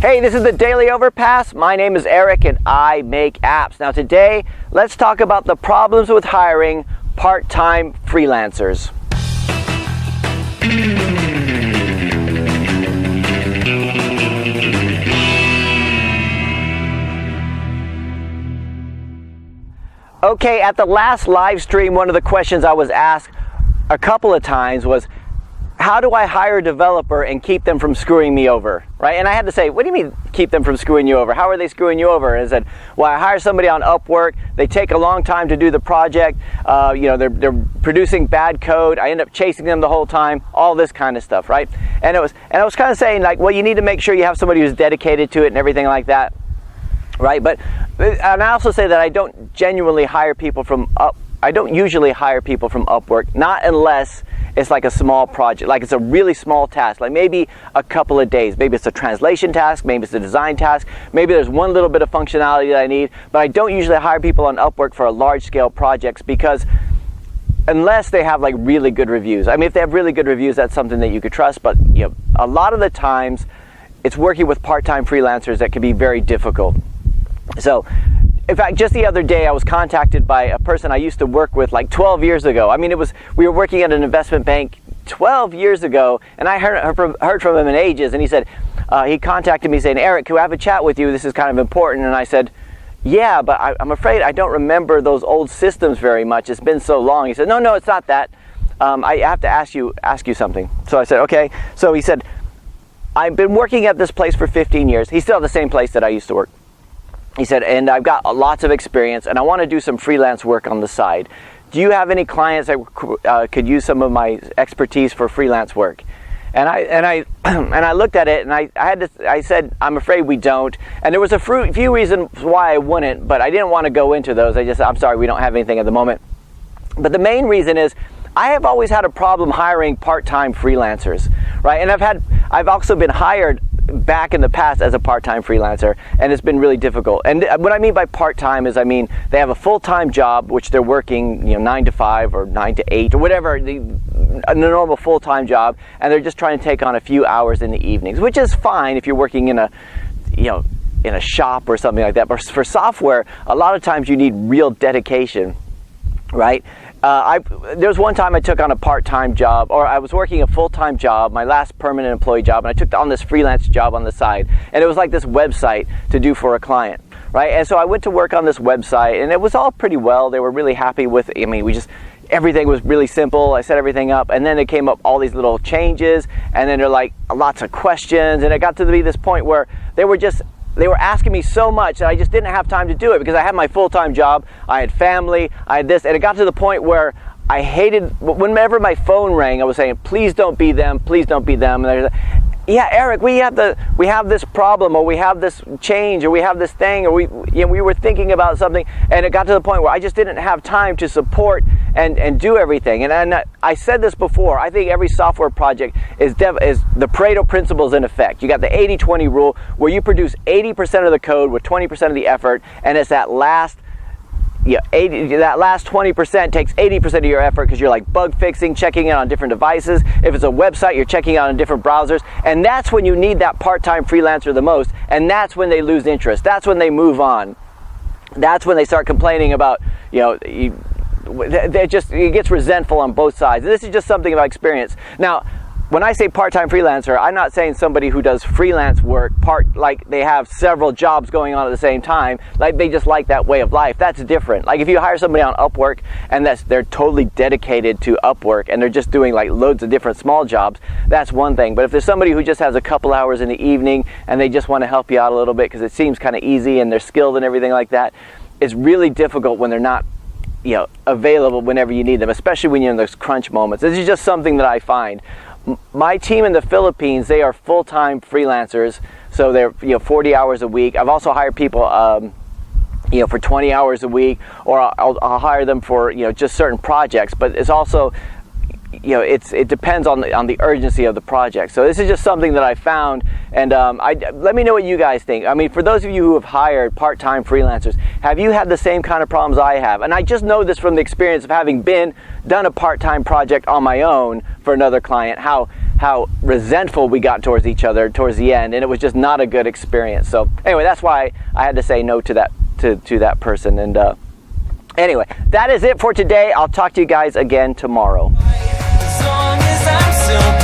Hey, this is the Daily Overpass. My name is Eric and I make apps. Now today, let's talk about the problems with hiring part-time freelancers. Okay, at the last live stream, one of the questions I was asked a couple of times was, how do I hire a developer and keep them from screwing me over, right? And I had to say, what do you mean keep them from screwing you over? How are they screwing you over? And I said, well, I hire somebody on Upwork. They take a long time to do the project. They're producing bad code. I end up chasing them the whole time. All this kind of stuff, right? And I was kind of saying, like, well, you need to make sure you have somebody who's dedicated to it and everything like that, right? And I also say that I don't usually hire people from Upwork, not unless it's like a small project, like it's a really small task, like maybe a couple of days. Maybe it's a translation task, maybe it's a design task, maybe there's one little bit of functionality that I need, but I don't usually hire people on Upwork for large-scale projects because unless they have like really good reviews. I mean, if they have really good reviews, that's something that you could trust, but a lot of the times it's working with part-time freelancers that can be very difficult. So, in fact, just the other day I was contacted by a person I used to work with like 12 years ago. I mean, we were working at an investment bank 12 years ago, and I heard from him in ages, and he said, he contacted me saying, Eric, can we have a chat with you? This is kind of important. And I said, yeah, but I'm afraid I don't remember those old systems very much. It's been so long. He said, no, it's not that. I have to ask you something. So I said, okay. So he said, I've been working at this place for 15 years. He's still at the same place that I used to work. He said, and I've got lots of experience, and I want to do some freelance work on the side. Do you have any clients that could use some of my expertise for freelance work? And I looked at it, and I said, I'm afraid we don't. And there was a few reasons why I wouldn't, but I didn't want to go into those. I just said, I'm sorry, we don't have anything at the moment. But the main reason is I have always had a problem hiring part-time freelancers, right? And I've also been hired back in the past as a part-time freelancer, and it's been really difficult. And what I mean by part-time is, I mean they have a full-time job which they're working 9 to 5 or 9 to 8 or whatever, the normal full-time job, and they're just trying to take on a few hours in the evenings, which is fine if you're working in a shop or something like that. But for software, a lot of times you need real dedication, right? There was one time I took on a part-time job, or I was working a full-time job, my last permanent employee job, and I took on this freelance job on the side, and it was like this website to do for a client, right? And so I went to work on this website, and it was all pretty well. They were really happy with it. I mean, everything was really simple. I set everything up, and then it came up all these little changes, and then there were like lots of questions, and it got to be this point where they were asking me so much that I just didn't have time to do it because I had my full-time job, I had family, I had this, and it got to the point where I hated, whenever my phone rang, I was saying, please don't be them, please don't be them. And yeah, Eric, we have this problem, or we have this change, or we have this thing, or we were thinking about something, and it got to the point where I just didn't have time to support and do everything. And I said this before, I think every software project is the Pareto principles in effect. You got the 80-20 rule, where you produce 80% of the code with 20% of the effort, and it's that last 20% takes 80% of your effort because you're like bug fixing, checking it on different devices. If it's a website, you're checking it on different browsers. And that's when you need that part-time freelancer the most. And that's when they lose interest. That's when they move on. That's when they start complaining about, it gets resentful on both sides. And this is just something about experience. Now, when I say part-time freelancer, I'm not saying somebody who does freelance work, like they have several jobs going on at the same time, like they just like that way of life. That's different. Like if you hire somebody on Upwork and they're totally dedicated to Upwork and they're just doing like loads of different small jobs, that's one thing. But if there's somebody who just has a couple hours in the evening and they just want to help you out a little bit because it seems kind of easy and they're skilled and everything like that, it's really difficult when they're not available whenever you need them, especially when you're in those crunch moments. This is just something that I find. My team in the Philippines, they are full-time freelancers, so they're 40 hours a week. I've also hired people for 20 hours a week, or I'll hire them for just certain projects. But it's also it depends on the urgency of the project. So this is just something that I found, And let me know what you guys think. I mean, for those of you who have hired part-time freelancers, have you had the same kind of problems I have? And I just know this from the experience of having done a part-time project on my own for another client, how resentful we got towards each other towards the end, and it was just not a good experience. So anyway, that's why I had to say no to that to that person. And anyway, that is it for today. I'll talk to you guys again tomorrow. As long as I'm still